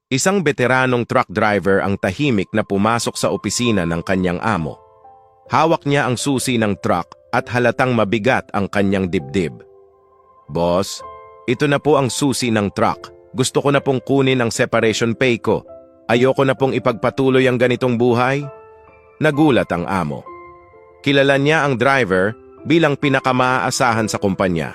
Isang veteranong truck driver ang tahimik na pumasok sa opisina ng kanyang amo. Hawak niya ang susi ng truck at halatang mabigat ang kanyang dibdib. "Boss, ito na po ang susi ng truck. Gusto ko na pong kunin ang separation pay ko. Ayoko na pong ipagpatuloy ang ganitong buhay." Nagulat ang amo. Kilala niya ang driver bilang pinakamaaasahan sa kumpanya.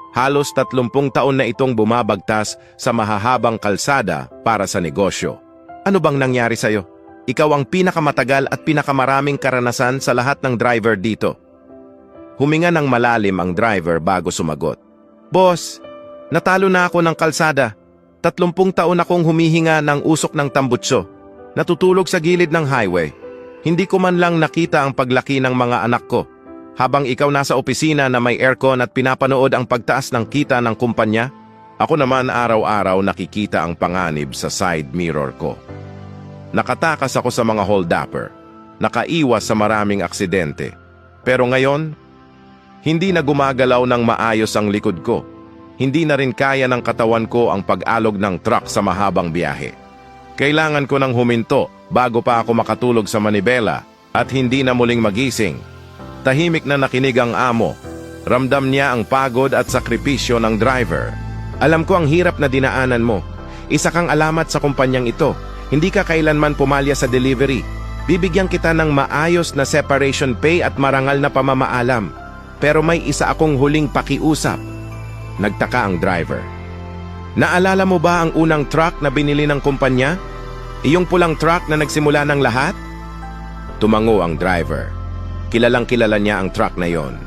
Halos 30 taon na itong bumabagtas sa mahahabang kalsada para sa negosyo. "Ano bang nangyari sa'yo? Ikaw ang pinakamatagal at pinakamaraming karanasan sa lahat ng driver dito." Huminga ng malalim ang driver bago sumagot. "Boss, natalo na ako ng kalsada. 30 taon akong humihinga ng usok ng tambutso. Natutulog sa gilid ng highway. Hindi ko man lang nakita ang paglaki ng mga anak ko. Habang ikaw nasa opisina na may aircon at pinapanood ang pagtaas ng kita ng kumpanya, ako naman araw-araw nakikita ang panganib sa side mirror ko. Nakatakas ako sa mga hold-upper. Nakaiwas sa maraming aksidente. Pero ngayon, hindi na gumagalaw ng maayos ang likod ko. Hindi na rin kaya ng katawan ko ang pag-alog ng truck sa mahabang biyahe. Kailangan ko ng huminto bago pa ako makatulog sa manibela at hindi na muling magising." Tahimik na nakinig ang amo. Ramdam niya ang pagod at sakripisyo ng driver. "Alam ko ang hirap na dinaanan mo. Isa kang alamat sa kumpanyang ito. Hindi ka kailanman pumalya sa delivery. Bibigyan kita ng maayos na separation pay at marangal na pamamaalam. Pero may isa akong huling pakiusap." Nagtaka ang driver. "Naalala mo ba ang unang truck na binili ng kumpanya? Iyong pulang truck na nagsimula ng lahat?" Tumango ang driver. Kilalang kilala niya ang truck na yon.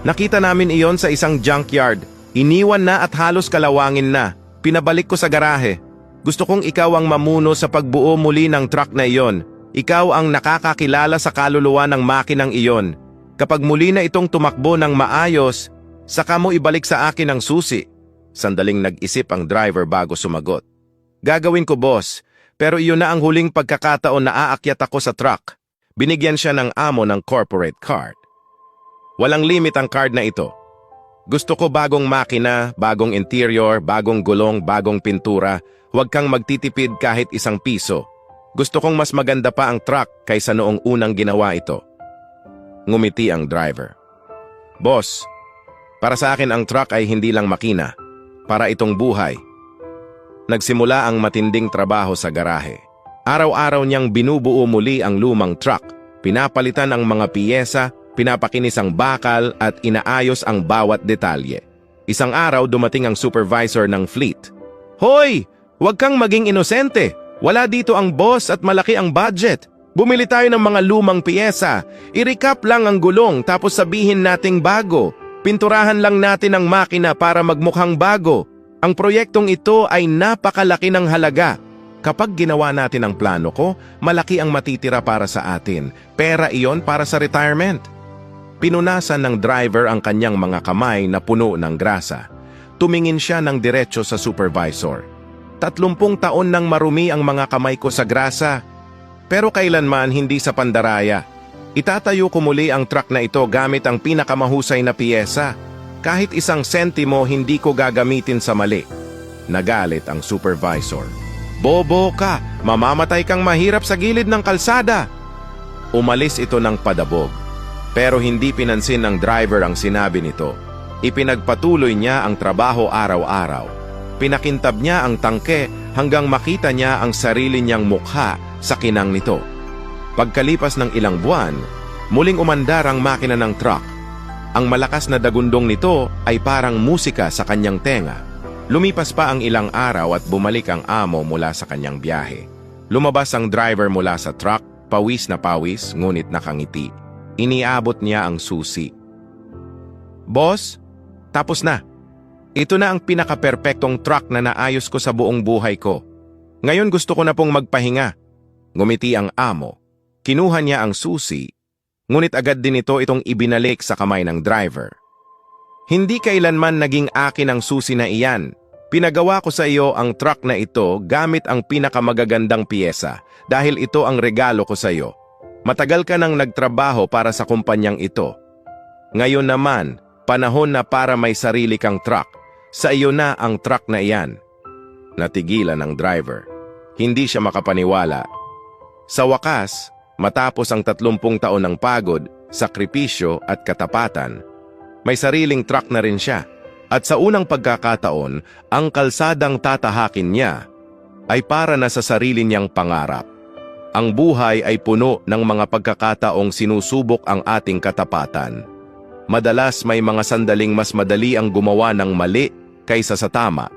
"Nakita namin iyon sa isang junkyard. Iniwan na at halos kalawangin na. Pinabalik ko sa garahe. Gusto kong ikaw ang mamuno sa pagbuo muli ng truck na iyon. Ikaw ang nakakakilala sa kaluluwa ng makinang iyon. Kapag muli na itong tumakbo ng maayos, saka mo ibalik sa akin ang susi." Sandaling nag-isip ang driver bago sumagot. "Gagawin ko, boss. Pero iyon na ang huling pagkakataon na aakyat ako sa truck." Binigyan siya ng amo ng corporate card. Walang limit ang card na ito. "Gusto ko bagong makina, bagong interior, bagong gulong, bagong pintura. Huwag kang magtitipid kahit 1 piso. Gusto kong mas maganda pa ang truck kaysa noong unang ginawa ito." Ngumiti ang driver. "Boss, para sa akin ang truck ay hindi lang makina. Para itong buhay." Nagsimula ang matinding trabaho sa garahe. Araw-araw niyang binubuo muli ang lumang truck. Pinapalitan ang mga piyesa, pinapakinis ang bakal at inaayos ang bawat detalye. Isang araw dumating ang supervisor ng fleet. "Hoy! Huwag kang maging inosente. Wala dito ang boss at malaki ang budget. Bumili tayo ng mga lumang piyesa. I-recap lang ang gulong tapos sabihin nating bago. Pinturahan lang natin ang makina para magmukhang bago. Ang proyektong ito ay napakalaki ng halaga. Kapag ginawa natin ang plano ko, malaki ang matitira para sa atin. Pera iyon para sa retirement." Pinunasan ng driver ang kanyang mga kamay na puno ng grasa. Tumingin siya ng diretso sa supervisor. 30 taon nang marumi ang mga kamay ko sa grasa. Pero kailanman hindi sa pandaraya. Itatayo ko muli ang truck na ito gamit ang pinakamahusay na piyesa. Kahit 1 sentimo hindi ko gagamitin sa mali. Nagalit ang supervisor. "Bobo ka! Mamamatay kang mahirap sa gilid ng kalsada!" Umalis ito ng padabog. Pero hindi pinansin ng driver ang sinabi nito. Ipinagpatuloy niya ang trabaho araw-araw. Pinakintab niya ang tangke hanggang makita niya ang sarili niyang mukha sa kinang nito. Pagkalipas ng ilang buwan, muling umandar ang makina ng truck. Ang malakas na dagundong nito ay parang musika sa kanyang tenga. Lumipas pa ang ilang araw at bumalik ang amo mula sa kanyang biyahe. Lumabas ang driver mula sa truck, pawis na pawis, ngunit nakangiti. Iniabot niya ang susi. "Boss, tapos na. Ito na ang pinaka-perpektong truck na naayos ko sa buong buhay ko. Ngayon gusto ko na pong magpahinga." Ngumiti ang amo. Kinuha niya ang susi, ngunit agad din itong ibinalik sa kamay ng driver. "Hindi kailanman naging akin ang susi na iyan. Pinagawa ko sa iyo ang truck na ito gamit ang pinakamagagandang piyesa dahil ito ang regalo ko sa iyo. Matagal ka nang nagtrabaho para sa kumpanyang ito. Ngayon naman, panahon na para may sarili kang truck. Sa iyo na ang truck na iyan." Natigilan ang driver. Hindi siya makapaniwala. Sa wakas, matapos ang 30 taon ng pagod, sakripisyo at katapatan, may sariling truck na rin siya. At sa unang pagkakataon, ang kalsadang tatahakin niya ay para na sa sarili niyang pangarap. Ang buhay ay puno ng mga pagkakataong sinusubok ang ating katapatan. Madalas may mga sandaling mas madali ang gumawa ng mali kaysa sa tama.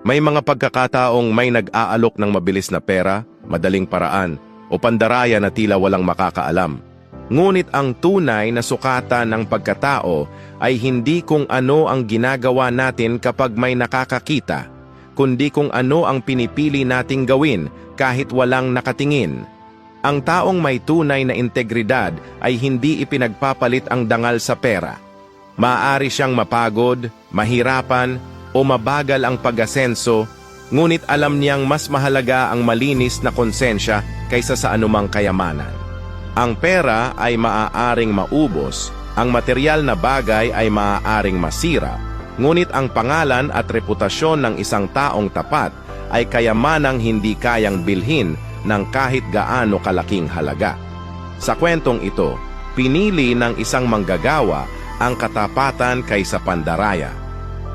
May mga pagkakataong may nag-aalok ng mabilis na pera, madaling paraan, o pandaraya na tila walang makakaalam. Ngunit ang tunay na sukatan ng pagkatao ay hindi kung ano ang ginagawa natin kapag may nakakakita, kundi kung ano ang pinipili nating gawin kahit walang nakatingin. Ang taong may tunay na integridad ay hindi ipinagpapalit ang dangal sa pera. Maaari siyang mapagod, mahirapan, o mabagal ang pag-asenso, ngunit alam niyang mas mahalaga ang malinis na konsensya kaysa sa anumang kayamanan. Ang pera ay maaaring maubos, ang material na bagay ay maaaring masira, ngunit ang pangalan at reputasyon ng isang taong tapat ay kayamanang hindi kayang bilhin ng kahit gaano kalaking halaga. Sa kwentong ito, pinili ng isang manggagawa ang katapatan kaysa pandaraya.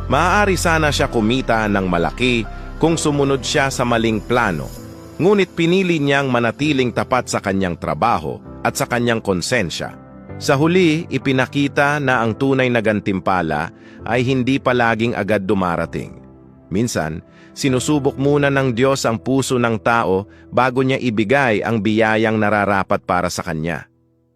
Maaari sana siya kumita ng malaki kung sumunod siya sa maling plano, ngunit pinili niyang manatiling tapat sa kanyang trabaho at sa kanyang konsensya. Sa huli, ipinakita na ang tunay na gantimpala ay hindi palaging agad dumarating. Minsan, sinusubok muna ng Diyos ang puso ng tao bago niya ibigay ang biyayang nararapat para sa kanya.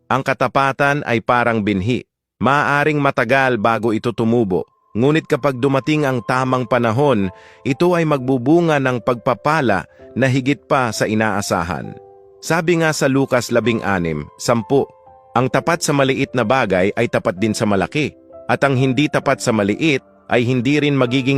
Ang katapatan ay parang binhi. Maaaring matagal bago ito tumubo. Ngunit kapag dumating ang tamang panahon, ito ay magbubunga ng pagpapala na higit pa sa inaasahan. Sabi nga sa Lucas 16:10, ang tapat sa maliit na bagay ay tapat din sa malaki, at ang hindi tapat sa maliit ay hindi rin magiging